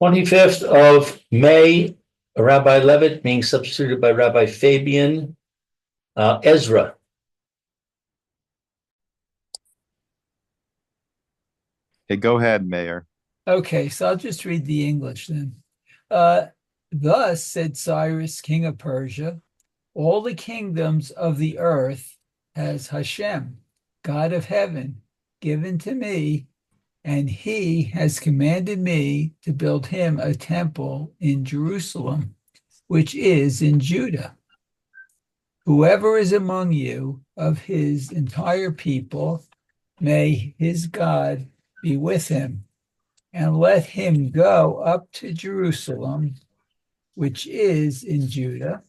25th of May, Rabbi Levitt being substituted by Rabbi Fabian. Ezra. Hey, go ahead, Mayor. Okay, so I'll just read the English then. Uh, Thus said Cyrus, king of Persia, all the kingdoms of the earth has Hashem, God of heaven, given to me, and he has commanded me to build him a temple in Jerusalem, which is in Judah. Whoever is among you of his entire people, may his God be with him, and let him go up to Jerusalem, which is in Judah,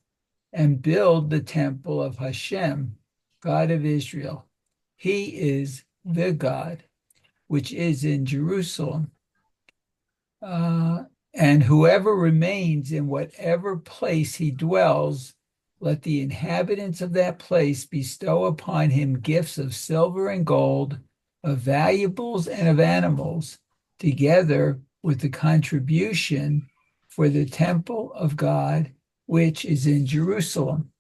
and build the temple of Hashem, God of Israel. He is the God, which is in Jerusalem. And whoever remains in whatever place he dwells, let the inhabitants of that place bestow upon him gifts of silver and gold, of valuables and of animals, together with the contribution for the temple of God, which is in Jerusalem.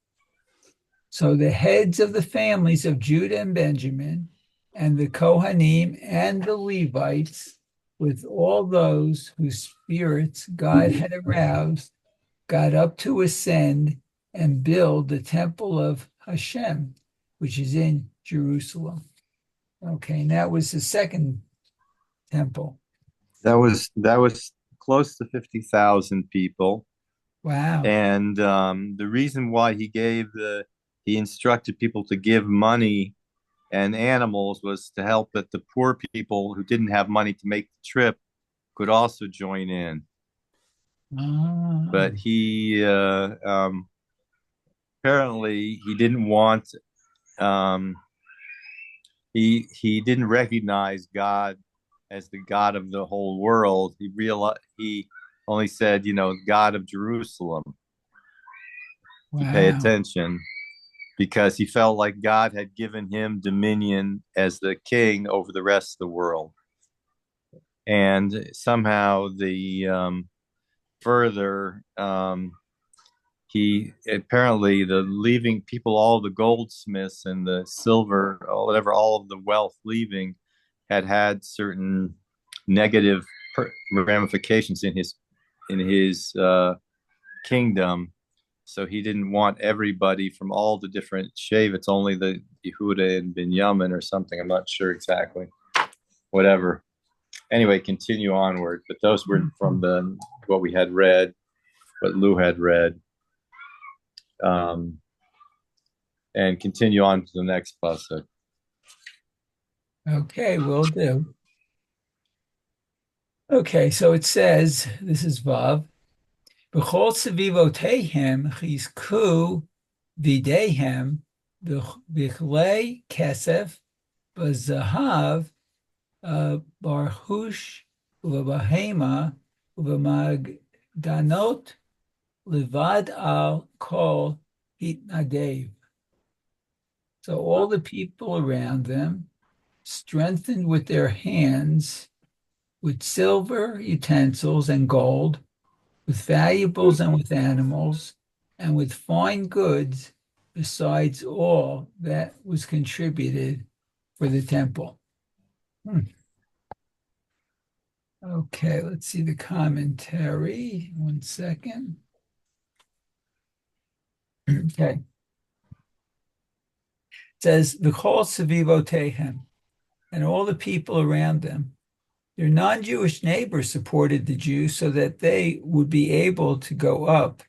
So the heads of the families of Judah and Benjamin, and the Kohanim and the Levites, with all those whose spirits God had aroused, got up to ascend and build the temple of Hashem, which is in Jerusalem. Okay, and that was the second temple. That was close to 50,000 people, Wow. and the reason why he instructed people to give money and animals was to help that the poor people who didn't have money to make the trip could also join in. Ah, But he apparently he didn't want um, he didn't recognize God as the God of the whole world. He only said, God of Jerusalem, to pay wow. attention, because he felt like God had given him dominion as the king over the rest of the world. And somehow the further he apparently the leaving people, all the goldsmiths and the silver, or whatever, all of the wealth leaving had certain negative ramifications in his kingdom. So he didn't want everybody from all the different Shavits, only the Yehuda and Binyamin or something. I'm not sure exactly. Whatever. Anyway, continue onward. But those were from what we had read, what Lou had read. And continue on to the next pasuk. Okay, will do. Okay, so it says, this is Vav, B'chol sevivotehem chizku videhem b'chlei kesef b'zahav barhush u'b'bahema u'b'magdanot levad al kol hitnadev. So all the people around them, strengthened with their hands, with silver utensils and gold, with valuables and with animals, and with fine goods, besides all that was contributed for the temple. Okay, let's see the commentary. 1 second. Okay. It says, V'chol sevivotehem, and all the people around them. Their non-Jewish neighbors supported the Jews so that they would be able to go up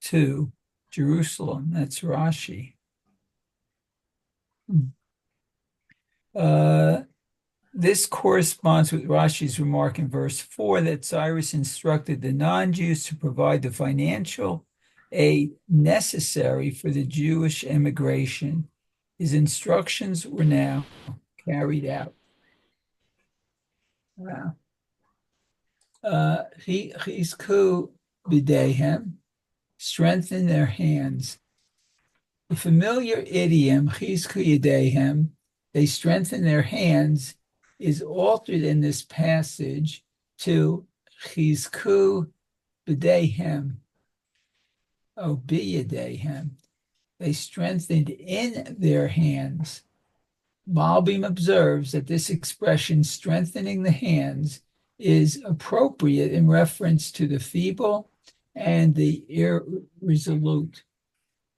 to Jerusalem. That's Rashi. This corresponds with Rashi's remark in verse 4 that Cyrus instructed the non-Jews to provide the financial aid necessary for the Jewish immigration. His instructions were now carried out. Wow. Chizku b'dehem, strengthen their hands. The familiar idiom, chizku yedehem, they strengthen their hands, is altered in this passage to Chizku b'dehem, biyadehem. They strengthened in their hands. Malbim observes that this expression, strengthening the hands, is appropriate in reference to the feeble and the irresolute,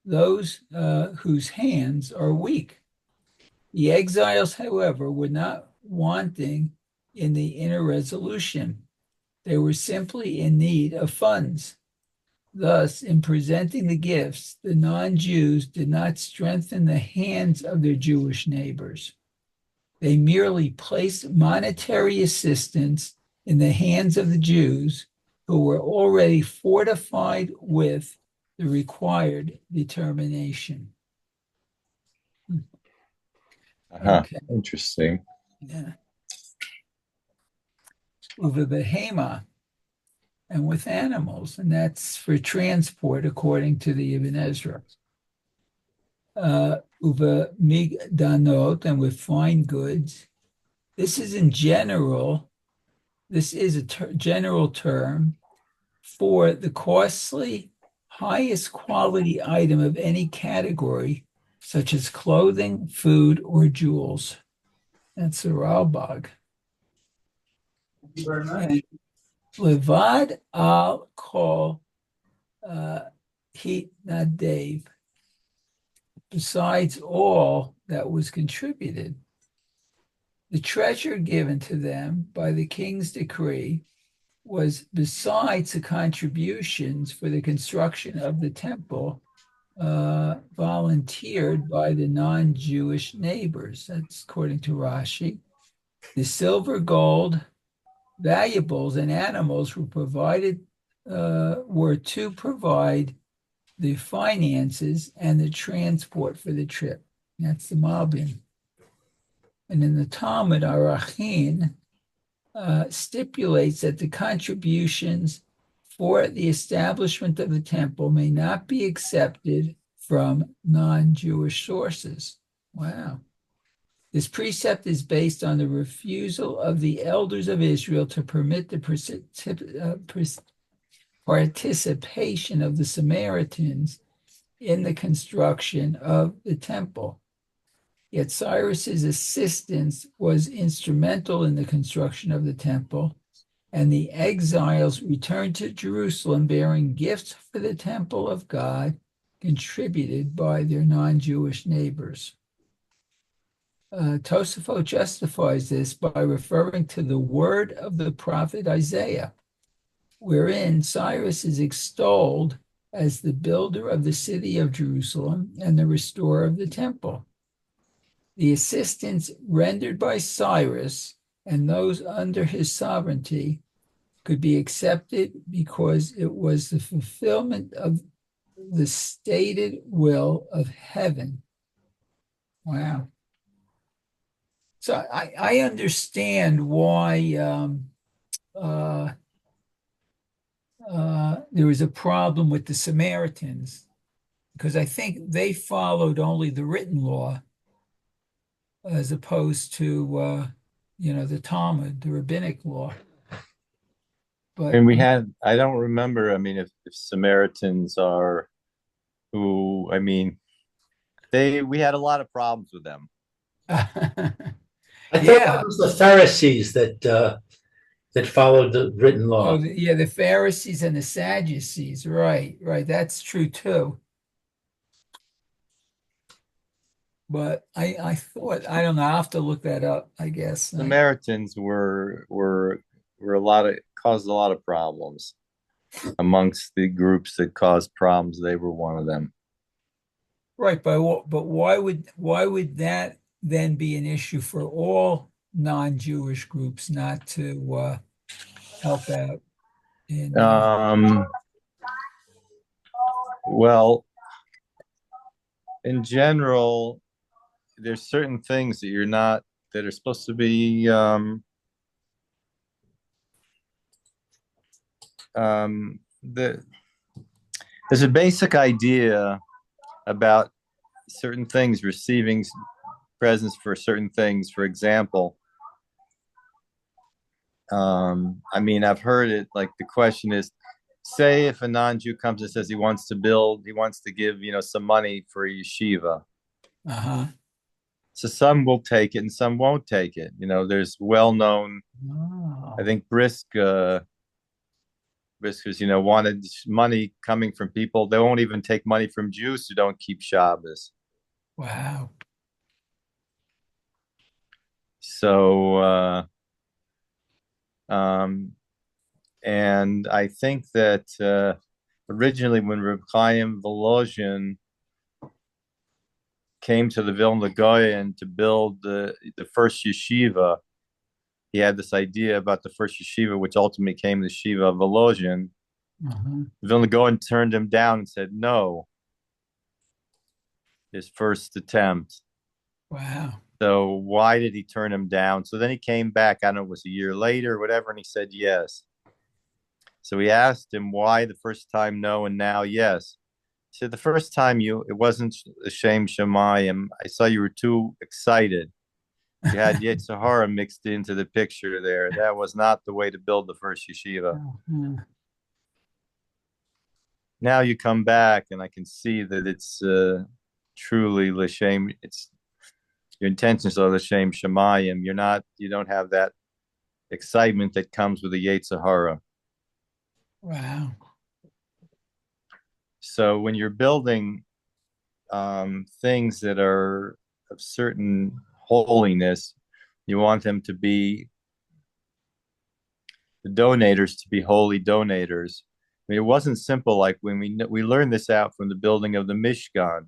those whose hands are weak. The exiles, however, were not wanting in the inner resolution. They were simply in need of funds. Thus, in presenting the gifts, the non-Jews did not strengthen the hands of their Jewish neighbors. They merely placed monetary assistance in the hands of the Jews who were already fortified with the required determination. Okay. Interesting. Yeah. Uvebehema, and with animals, and that's for transport, according to the Ibn Ezra. Uva migdanot, and with fine goods. This is a general term for the costly, highest quality item of any category, such as clothing, food, or jewels. That's the Ralbag. Thank you very much. Levad al kol heat nadav, besides all that was contributed. The treasure given to them by the king's decree was, besides the contributions for the construction of the temple, volunteered by the non-Jewish neighbors. That's according to Rashi. The silver, gold, valuables, and animals were to provide the finances and the transport for the trip. That's the Malbim. And in the Talmud, Arachin stipulates that the contributions for the establishment of the temple may not be accepted from non-Jewish sources. Wow. This precept is based on the refusal of the elders of Israel to permit the participation of the Samaritans in the construction of the temple. Yet Cyrus's assistance was instrumental in the construction of the temple, and the exiles returned to Jerusalem bearing gifts for the temple of God contributed by their non-Jewish neighbors. Tosafot justifies this by referring to the word of the prophet Isaiah, wherein Cyrus is extolled as the builder of the city of Jerusalem and the restorer of the temple. The assistance rendered by Cyrus and those under his sovereignty could be accepted because it was the fulfillment of the stated will of heaven. Wow. So I understand why there was a problem with the Samaritans, because I think they followed only the written law as opposed to, the Talmud, the rabbinic law. But And I don't remember, if Samaritans are who, we had a lot of problems with them. I thought Yeah. it was the Pharisees that followed the written law. The Pharisees and the Sadducees. Right. That's true too. But I thought, I don't know, I'll have to look that up, I guess. Samaritans were caused a lot of problems amongst the groups that caused problems. They were one of them. Right, but why would that then be an issue for all non-Jewish groups not to help out in well, in general, there's certain things that are supposed to be there's a basic idea about certain things, receiving presents for certain things. For example, I mean, I've heard it, like the question is, say if a non-Jew comes and says he wants to give, some money for a yeshiva. Uh-huh. So some will take it and some won't take it. There's well-known, I Oh, think Briskers, wanted money coming from people. They won't even take money from Jews who don't keep Shabbos. wow. So, and I think that originally when Reb Chaim Volozhin came to the Vilna Gaon to build the first yeshiva, he had this idea about the first yeshiva, which ultimately became the Yeshiva of Volozhin. Uh-huh. Vilna Gaon turned him down and said no, his first attempt. Wow. So why did he turn him down? So then he came back, I don't know, it was a year later or whatever, and he said yes. So he asked him why the first time no and now yes. He said the first time it wasn't a shame Shemayim. I saw you were too excited. You had Yetzer Hara mixed into the picture there. That was not the way to build the first yeshiva. Uh-huh. Now you come back and I can see that it's truly l'shem. It's your intentions are l'shem Shemayim. You don't have that excitement that comes with the Yetzer Hara. Wow. So when you're building things that are of certain holiness, you want them to be the donators to be holy donators. I mean, it wasn't simple like when we learned this out from the building of the Mishkan.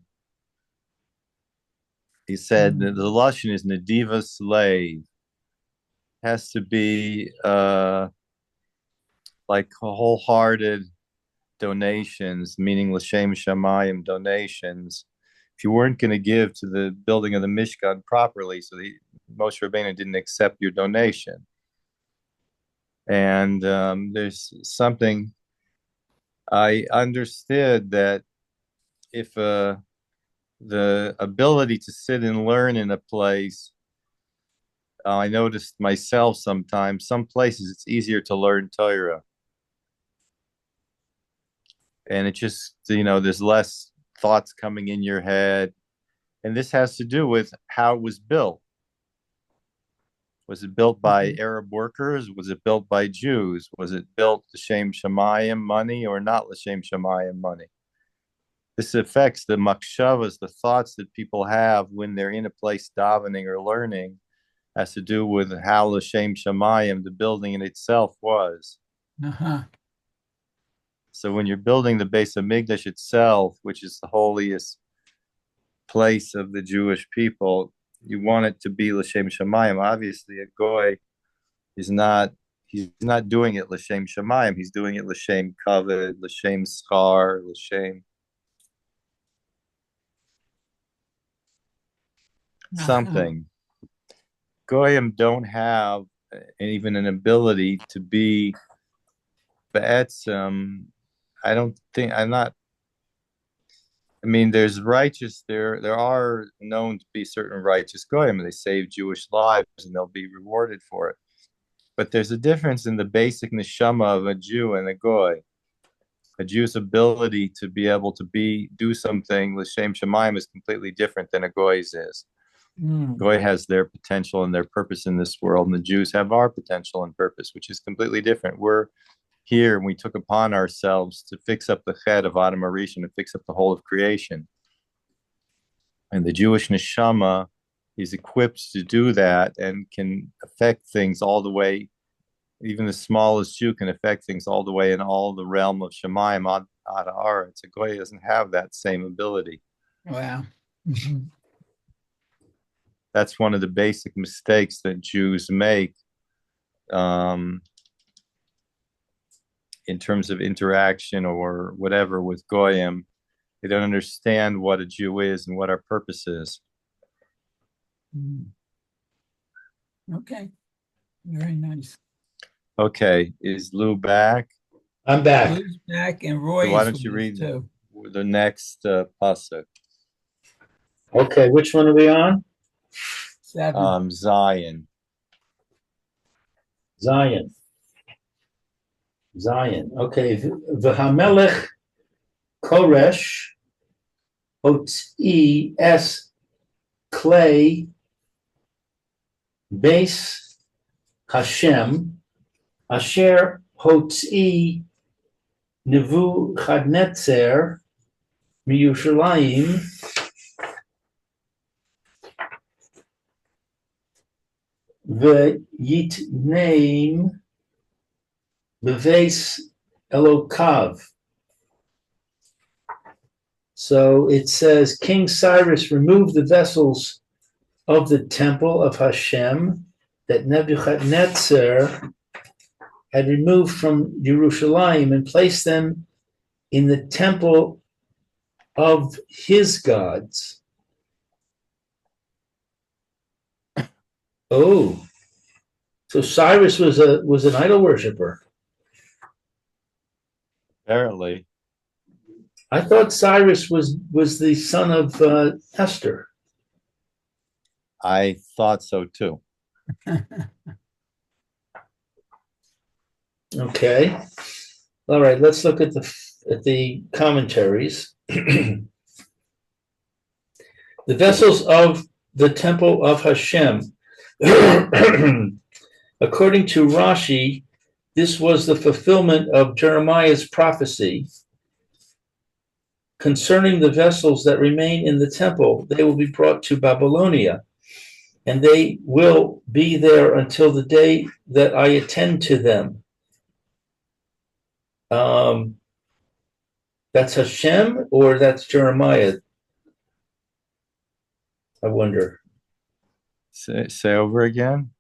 He said that the lashon is nediva slave, has to be like wholehearted donations, meaning l'shem shamayim donations. If you weren't going to give to the building of the Mishkan properly, so Moshe Rabbeinu didn't accept your donation. And there's something I understood that if the ability to sit and learn in a place, I noticed myself sometimes, some places it's easier to learn Torah. And it just, there's less thoughts coming in your head. And this has to do with how it was built. Was it built by Arab workers? Was it built by Jews? Was it built l'shem shamayim money or not l'shem shamayim money? This affects the makshavas, the thoughts that people have when they're in a place davening or learning, has to do with how l'shem shamayim, the building in itself, was. Uh-huh. So when you're building the Beis Hamikdash itself, which is the holiest place of the Jewish people, you want it to be l'shem shamayim. Obviously, a goy is not. He's not doing it l'shem shamayim. He's doing it l'shem kavod, l'shem schar, l'shem something. Goyim don't have even an ability to be be'etzem. I don't think. I'm not. I mean, there's righteous. There are known to be certain righteous goyim. They save Jewish lives, and they'll be rewarded for it. But there's a difference in the basic neshama of a Jew and a goy. A Jew's ability to be able to do something l'shem shamayim is completely different than a goy's is. Goy has their potential and their purpose in this world, and the Jews have our potential and purpose, which is completely different. We're here and we took upon ourselves to fix up the head of Adam Arishan and fix up the whole of creation. And the Jewish neshama is equipped to do that and can affect things all the way. Even the smallest Jew can affect things all the way in all the realm of Shemayim ad Haaretz. A goy doesn't have that same ability. Wow. Mm-hmm. That's one of the basic mistakes that Jews make in terms of interaction or whatever with Goyim. They don't understand what a Jew is and what our purpose is. Okay. Very nice. Okay. Is Lou back? I'm back. Lou's back and Roy So why is don't you with us read too. the next pasuk? Okay, which one are we on? 7. Zion. Zion. Zion. Okay. V'hamelech Koresh Hotzi es clay base Hashem Asher Hotzi Nebuchadnezzar Miyushalayim V'yitneim Beves Elokav. So it says, King Cyrus removed the vessels of the temple of Hashem that Nebuchadnezzar had removed from Jerusalem and placed them in the temple of his gods. Oh, so Cyrus was an idol worshiper. Apparently. I thought Cyrus was the son of Esther. I thought so too. Okay. All right, let's look at the commentaries. The vessels of the temple of Hashem. According to Rashi, this was the fulfillment of Jeremiah's prophecy concerning the vessels that remain in the temple. They will be brought to Babylonia, and they will be there until the day that I attend to them. That's Hashem or that's Jeremiah? I wonder. Say over again.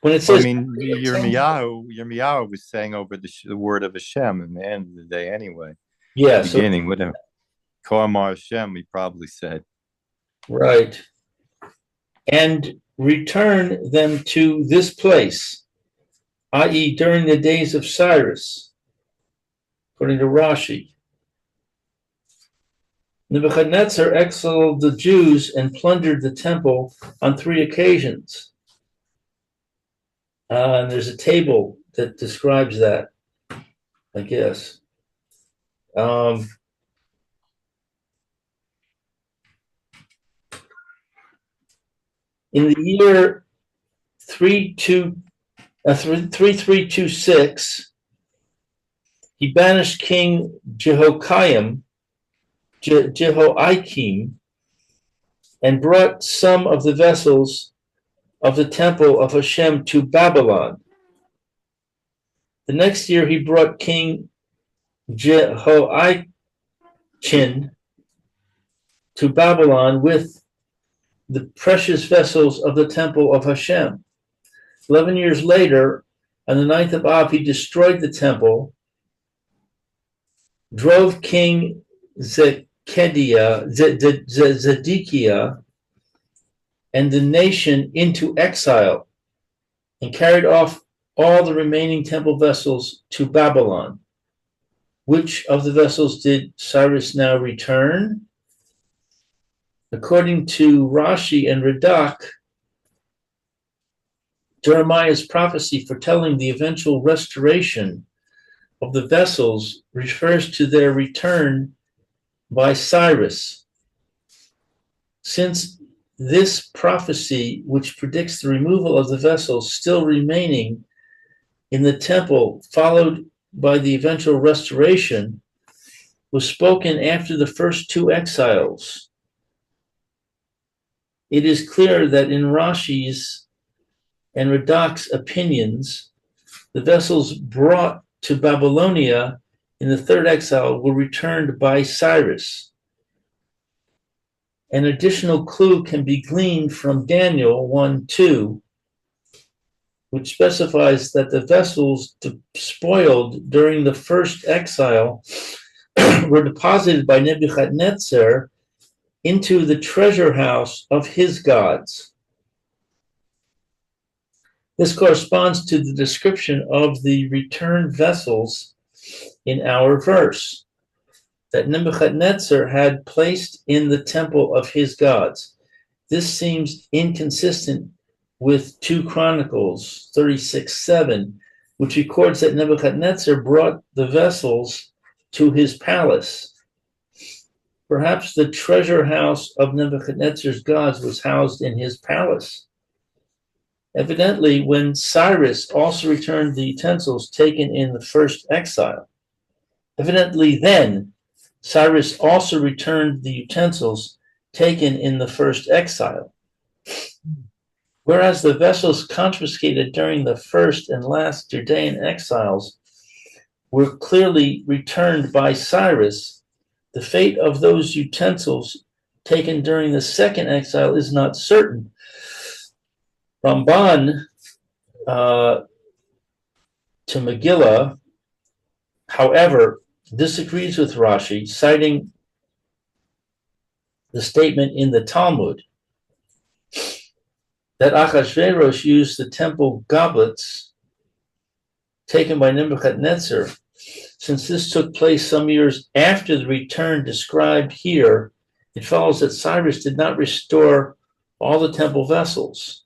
When it says, Yirmiyahu was saying over the word of Hashem in the end of the day anyway. yeah, Beginning, whatever. Koamar Hashem, he probably said. Right. And return them to this place, i.e., during the days of Cyrus, according to Rashi. Nebuchadnezzar exiled the Jews and plundered the temple on 3 occasions. And there's a table that describes that, I guess. In the year 3326, he banished King Jehoiakim, and brought some of the vessels of the temple of Hashem to Babylon. The next year, he brought King Jehoiachin to Babylon with the precious vessels of the temple of Hashem. 11 years later, on the 9th of Av, he destroyed the temple, drove King Zedekiah and the nation into exile, and carried off all the remaining temple vessels to Babylon. Which of the vessels did Cyrus now return? According to Rashi and Radak, Jeremiah's prophecy foretelling the eventual restoration of the vessels refers to their return by Cyrus. Since this prophecy, which predicts the removal of the vessels still remaining in the temple, followed by the eventual restoration, was spoken after the first 2 exiles, it is clear that in Rashi's and Radak's opinions, the vessels brought to Babylonia in the 3rd exile were returned by Cyrus. An additional clue can be gleaned from Daniel 1:2, which specifies that the vessels spoiled during the 1st exile were deposited by Nebuchadnezzar into the treasure house of his gods. This corresponds to the description of the returned vessels in our verse that Nebuchadnezzar had placed in the temple of his gods. This seems inconsistent with 2 Chronicles 36:7, which records that Nebuchadnezzar brought the vessels to his palace. Perhaps the treasure house of Nebuchadnezzar's gods was housed in his palace. Evidently, when Cyrus also returned the utensils taken in the first exile, evidently then Cyrus also returned the utensils taken in the first exile. Whereas the vessels confiscated during the first and last Judean exiles were clearly returned by Cyrus, the fate of those utensils taken during the second exile is not certain. Ramban to Megillah, however, disagrees with Rashi, citing the statement in the Talmud that Achashverosh used the temple goblets taken by Nebuchadnezzar. Since this took place some years after the return described here, it follows that Cyrus did not restore all the temple vessels.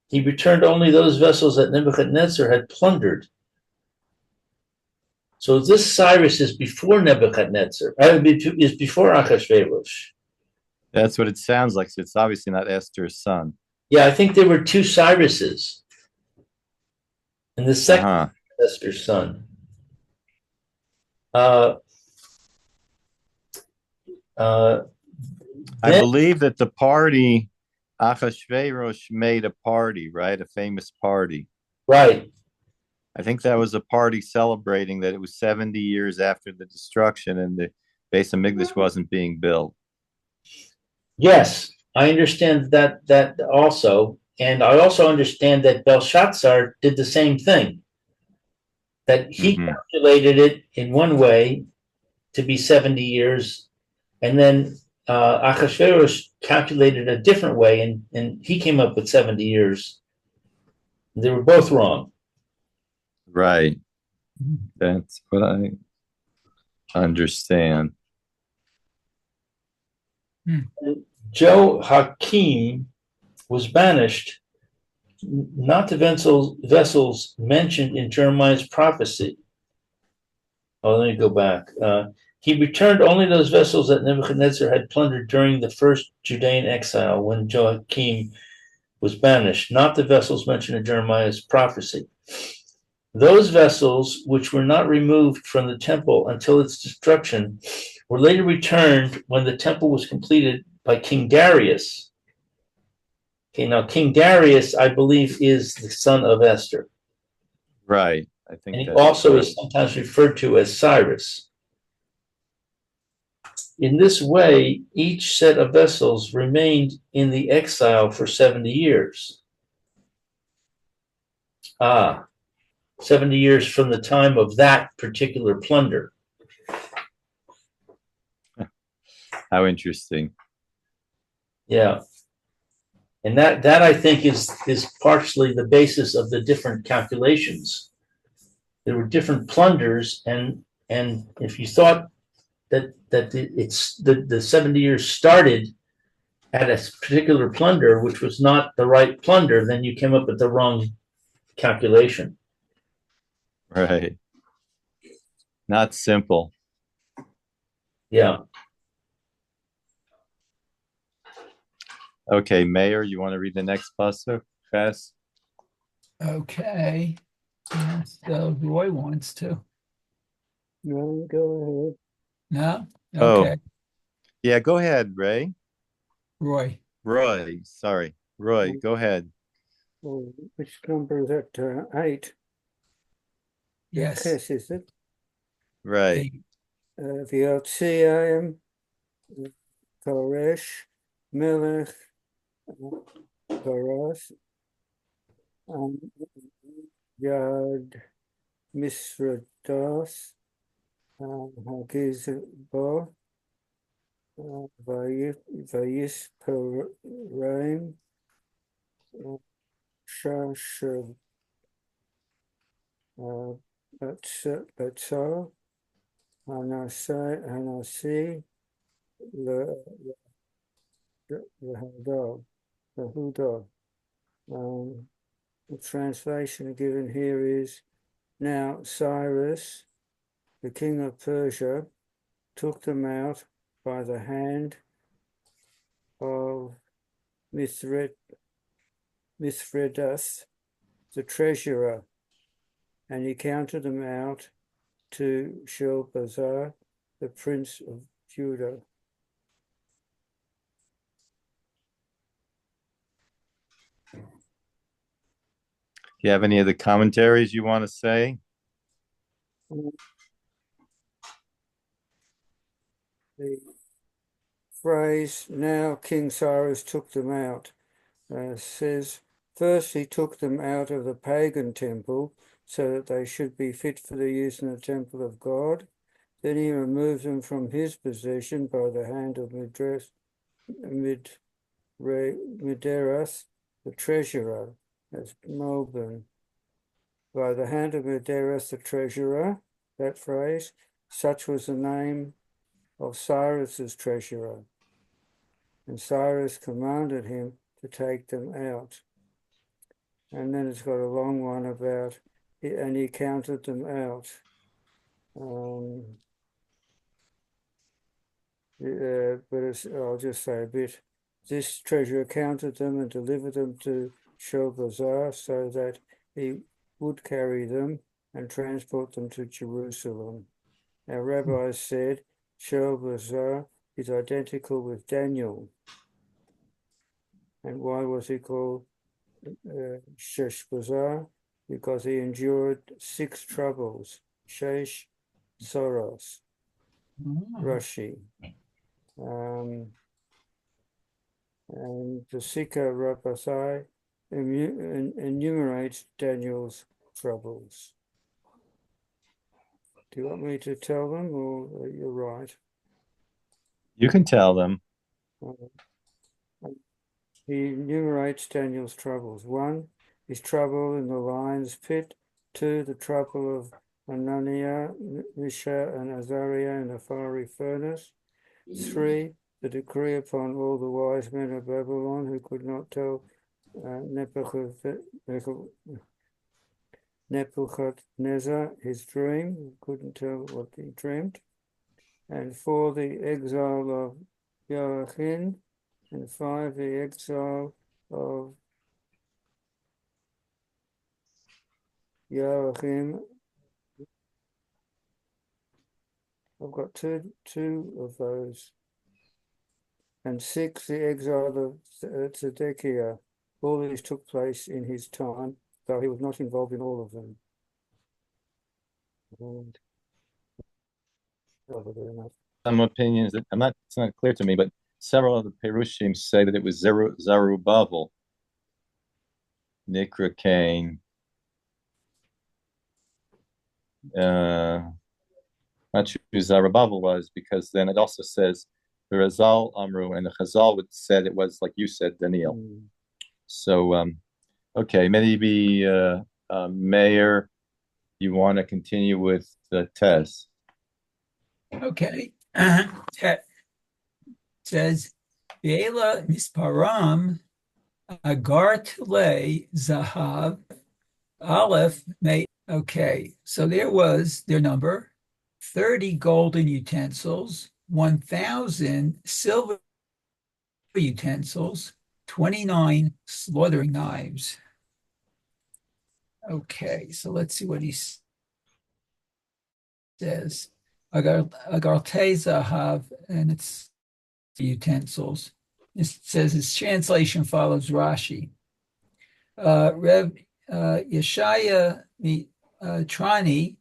He returned only those vessels that Nebuchadnezzar had plundered. So this Cyrus is before Nebuchadnezzar, is before Achashverosh. That's what it sounds like. So it's obviously not Esther's son. Yeah, I think there were 2 Cyruses. And the second Esther's son. I believe that the party, Achashverosh made a party, right? A famous party. Right. I think that was a party celebrating that it was 70 years after the destruction and the Beis Hamikdash wasn't being built. Yes, I understand that also. And I also understand that Belshazzar did the same thing. That he calculated it in one way to be 70 years, and then Achashverosh calculated a different way, and he came up with 70 years. They were both wrong. Right. That's what I understand. Jehoiakim was banished, not the vessels mentioned in Jeremiah's prophecy. Oh, let me go back. He returned only those vessels that Nebuchadnezzar had plundered during the first Judean exile when Jehoiakim was banished, not the vessels mentioned in Jeremiah's prophecy. Those vessels, which were not removed from the temple until its destruction, were later returned when the temple was completed by King Darius. Okay, now King Darius, I believe, is the son of Esther. Right. I think and he also is sometimes referred to as Cyrus. In this way, each set of vessels remained in the exile for 70 years. 70 years from the time of that particular plunder. How interesting. Yeah. And that I think is partially the basis of the different calculations. There were different plunders, and if you thought that the 70 years started at a particular plunder, which was not the right plunder, then you came up with the wrong calculation. Right. Not simple. Yeah. Okay, Mayor, you want to read the next pasuk? Fast. Okay. Yes, Roy wants to. No, go No? Oh. Okay. Yeah, go ahead, Ray. Roy. Roy, sorry. Roy, go ahead. Oh, which number is that? 8. Yes. Yes, is it? Right. V'yotziim Koresh Melech Varas Yad Misrados Hagiz Bo Vayis Paraim Shashav Batzar Hanasi Lehadol. Yehuda. The translation given here is, now Cyrus, the king of Persia, took them out by the hand of Mithredath, the treasurer, and he counted them out to Shalbazar, the prince of Judah. You have any of the commentaries you want to say? The phrase, now King Cyrus took them out, says, first he took them out of the pagan temple so that they should be fit for the use in the temple of God. Then he removed them from his possession by the hand of Miderath, the treasurer. That's Melbourne. By the hand of Miderath, the treasurer, that phrase, such was the name of Cyrus's treasurer. And Cyrus commanded him to take them out. And then it's got a long one about, and he counted them out. I'll just say a bit. This treasurer counted them and delivered them to Shalbazar so that he would carry them and transport them to Jerusalem. Our rabbis said Shalbazar is identical with Daniel. And why was he called Sheshbazzar? Because he endured 6 troubles, Shesh, Soros, Rashi. And the Sikha Rabasai enumerates Daniel's troubles. Do you want me to tell them, or you're right? You can tell them. He enumerates Daniel's troubles. 1, his trouble in the lion's pit. 2, the trouble of Ananiah, Mishael, and Azariah in the fiery furnace. 3, the decree upon all the wise men of Babylon who could not tell Nebuchadnezzar his dream, couldn't tell what he dreamed. And 4, the exile of Joachim. And 5, the exile of Joachim. I've got two of those. And 6, the exile of Zedekiah. All these took place in his time, though he was not involved in all of them. And Some opinions that it's not clear to me, but several of the Perushim say that it was Zerubbabel, Nikra Cain, not sure who Zerubbabel was, because then it also says the Razal Amru, and the Chazal would said it was, like you said, Daniel. So, okay, maybe Mayor, you want to continue with the test? Okay. It says, Ve'ela misparam agar tile zahav aleph may. Okay, so there was their number: 30 golden utensils, 1,000 silver utensils, 29 slaughtering knives. Okay, so let's see what he says. Agarte zahav, and it's the utensils. It says its translation follows Rashi. Rev Yeshaya Trani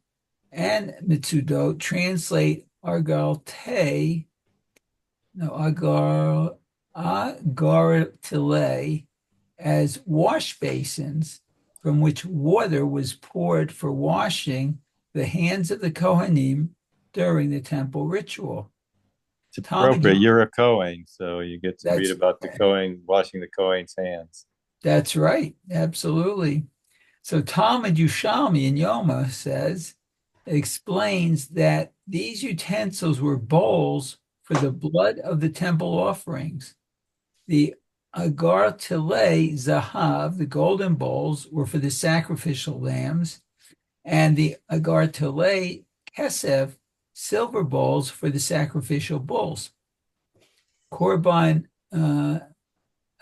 and Mitsudo translate agartile as wash basins from which water was poured for washing the hands of the Kohanim during the temple ritual. It's appropriate. You're a Kohen, so you get to read about the Kohen washing the Kohen's hands. That's right. Absolutely. So Talmud Yushalmi in Yoma explains that these utensils were bowls for the blood of the temple offerings. The agar tile zahav, the golden bowls, were for the sacrificial lambs, and the agar tile kesef, silver bowls, for the sacrificial bulls. Korban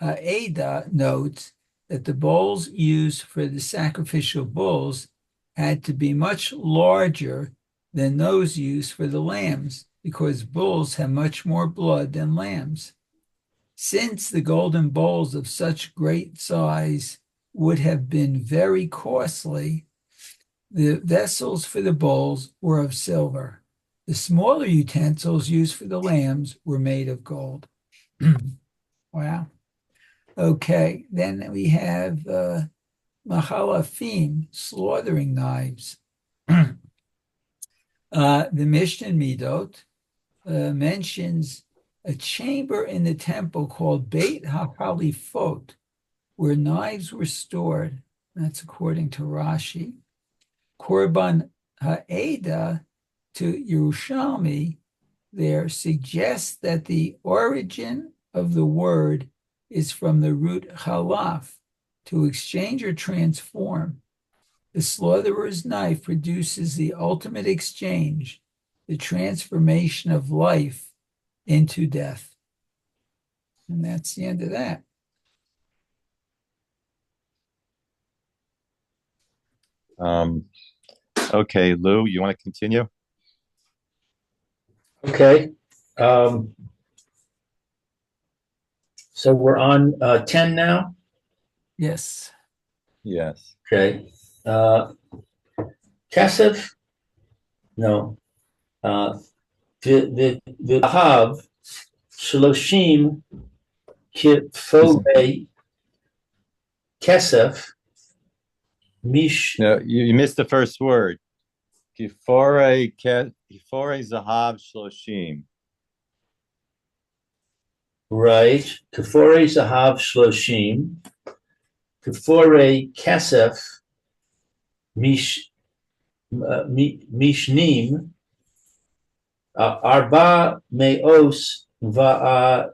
Ada notes that the bowls used for the sacrificial bulls had to be much larger than those used for the lambs, because bulls have much more blood than lambs. Since the golden bowls of such great size would have been very costly, the vessels for the bowls were of silver. The smaller utensils used for the lambs were made of gold. Wow. Okay, then we have mahalafim, slaughtering knives. The Mishnah Midot mentions a chamber in the temple called Beit HaHalifot, where knives were stored. That's according to Rashi. Korban Ha'eda to Yerushalmi there suggests that the origin of the word is from the root halaf, to exchange or transform. The slaughterer knife produces the ultimate exchange, the transformation of life into death. And that's the end of that. Okay, Lou, you want to continue? Okay. So we're on 10 now? Yes. Yes. Okay. Kesef? No. V'ahav shloshim kifore kesef mish. No, you missed the first word. Kifore zahav shloshim. Right. Kifore zahav shloshim. Kifore kesef mishnim. Arba meos va'asara.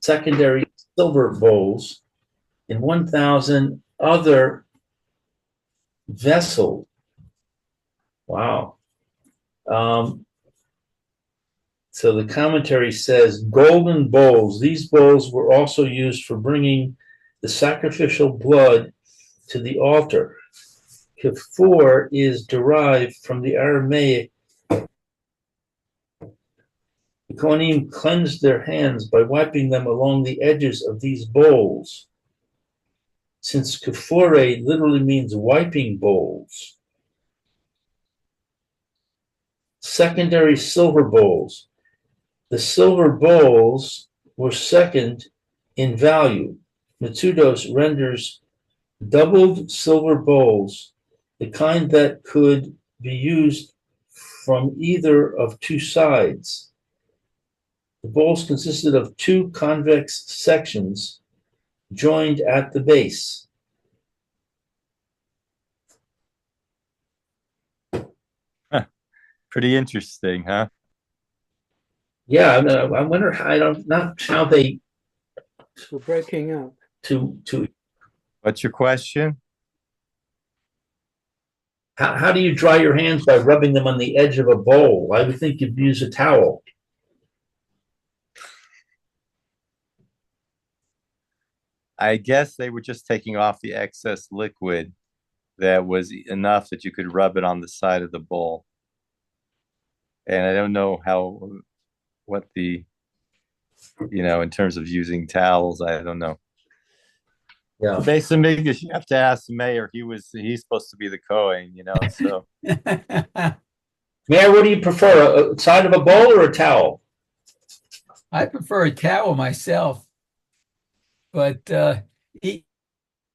Secondary silver bowls and 1,000 other vessels. Wow. So the commentary says golden bowls. These bowls were also used for bringing the sacrificial blood to the altar. Kifor is derived from the Aramaic. The Kohanim cleansed their hands by wiping them along the edges of these bowls. Since kifore literally means wiping bowls. Secondary silver bowls. The silver bowls were second in value. Metzudos renders doubled silver bowls, the kind that could be used from either of two sides. The bowls consisted of two convex sections joined at the base. Pretty interesting, huh? Yeah, I wonder. Not how they We're breaking up. to What's your question? how do you dry your hands by rubbing them on the edge of a bowl? I would think you'd use a towel. I guess they were just taking off the excess liquid that was enough that you could rub it on the side of the bowl. And I don't know what the, in terms of using towels, I don't know. Yeah. Based on English, you have to ask the mayor. He's supposed to be the Kohen, so. Mayor, what do you prefer, a side of a bowl or a towel? I prefer a towel myself, but